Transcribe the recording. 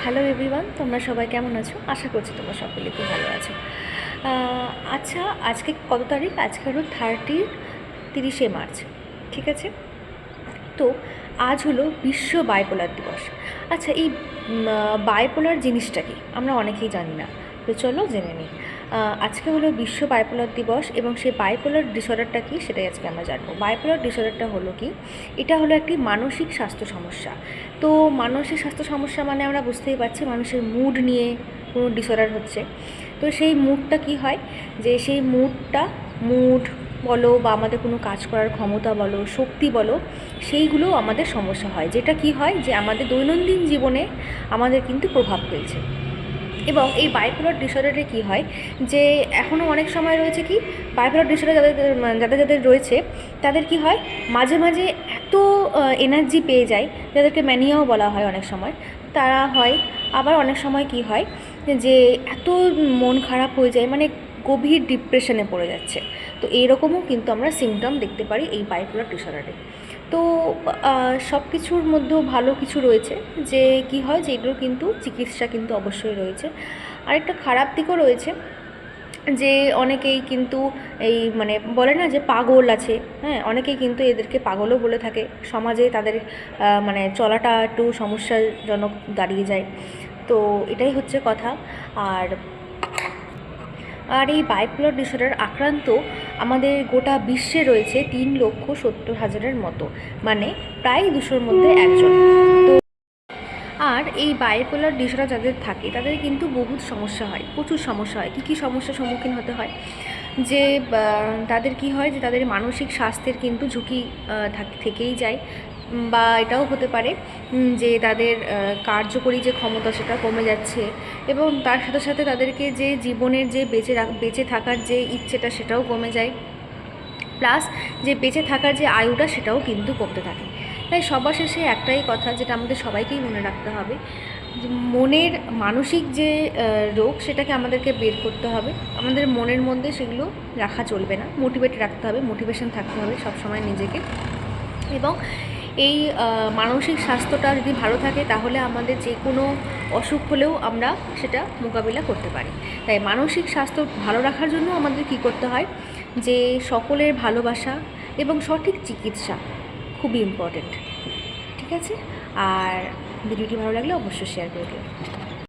Hello everyone, তোমরা সবাই কেমন আছো? আশা করছি তোমরা সকলে খুব ভালো আছো। আচ্ছা, আজকে কত তারিখ? আজকে হলো 30শে মার্চ, ঠিক আছে? তো আজ হলো বিশ্ব বাইপোলার দিবস। আচ্ছা, এই বাইপোলার জিনিসটা কি আমরা অনেকেই জানি না, তো চলো জেনে নিই। আজকে হলো বিশ্ব বাইপোলার দিবস এবং সেই বাইপোলার ডিসঅর্ডারটা কি সেটাই আজকে আমরা জানবো। বাইপোলার ডিসঅর্ডারটা হলো কি? এটা হলো একটি মানসিক স্বাস্থ্য সমস্যা। তো মানসিক স্বাস্থ্য সমস্যা মানে আমরা বুঝতেই পারছি মানুষের মুড নিয়ে কোনো ডিসঅর্ডার হচ্ছে। তো সেই মুডটা কি হয়, যে সেই মুড বলো বা আমাদের কোনো কাজ করার ক্ষমতা বলো, শক্তি বলো, সেইগুলো আমাদের সমস্যা হয়, যেটা কি হয় যে আমাদের দৈনন্দিন জীবনে আমাদের কিন্তু প্রভাব ফেলছে। এবং এই বাইপোলার ডিসঅর্ডারে কী হয়, যে এখনও অনেক সময় রয়েছে কি, বাইপোলার ডিসঅর্ডার যাদের রয়েছে তাদের কি হয়, মাঝে মাঝে এত এনার্জি পেয়ে যায়, যাদেরকে ম্যানিয়াও বলা হয় অনেক সময়, তারা হয়। আবার অনেক সময় কি হয় যে এত মন খারাপ হয়ে যায়, মানে গভীর ডিপ্রেশনে পড়ে যাচ্ছে। তো এইরকমও কিন্তু আমরা সিমটম দেখতে পারি এই বাইপোলার ডিসঅর্ডারে। তো সব কিছুর মধ্যেও ভালো কিছু রয়েছে, যে কি হয় যে এগুলোর কিন্তু চিকিৎসা কিন্তু অবশ্যই রয়েছে। আরেকটা খারাপ দিকও রয়েছে, যে অনেকেই কিন্তু এই মানে বলে না যে পাগল আছে, হ্যাঁ, অনেকেই কিন্তু এদেরকে পাগলও বলে থাকে। সমাজে তাদের মানে চলাটা একটু সমস্যাজনক দাঁড়িয়ে যায়। তো এটাই হচ্ছে কথা। আর আর এই বাইপোলার ডিসঅর্ডার আক্রান্ত আমাদের গোটা বিশ্বে রয়েছে 3,70,000-এর মতো, মানে প্রায় 200-র মধ্যে একজন। তো আর এই বাইপোলার ডিসঅর্ডার যাদের থাকে তাদের কিন্তু বহুত সমস্যা হয়, প্রচুর সমস্যা হয়। কী কী সমস্যার সম্মুখীন হতে হয়, যে তাদের কি হয় যে তাদের মানসিক স্বাস্থ্যের কিন্তু ঝুঁকি থেকেই যায়। বা এটাও হতে পারে যে তাদের কার্যকরী যে ক্ষমতা সেটা কমে যাচ্ছে, এবং তার সাথে সাথে তাদেরকে যে জীবনের যে বেঁচে থাকার যে ইচ্ছেটা সেটাও কমে যায়, প্লাস যে বেঁচে থাকার যে আয়ুটা সেটাও কিন্তু কমতে থাকে। তাই সবার শেষে একটাই কথা, যেটা আমাদের সবাইকেই মনে রাখতে হবে, যে মনের মানসিক যে রোগ সেটাকে আমাদেরকে বের করতে হবে। আমাদের মনের মধ্যে সেগুলো রাখা চলবে না, মোটিভেট রাখতে হবে, মোটিভেশন থাকতে হবে সবসময় নিজেকে। এবং এই মানসিক স্বাস্থ্যটা যদি ভালো থাকে তাহলে আমাদের যে কোনো অসুখ হলেও আমরা সেটা মোকাবিলা করতে পারি। তাই মানসিক স্বাস্থ্য ভালো রাখার জন্য আমাদের কী করতে হয়, যে সকলের ভালোবাসা এবং সঠিক চিকিৎসা খুবই ইম্পর্ট্যান্ট, ঠিক আছে? আর ভিডিওটি ভালো লাগলে অবশ্যই শেয়ার করে দিও।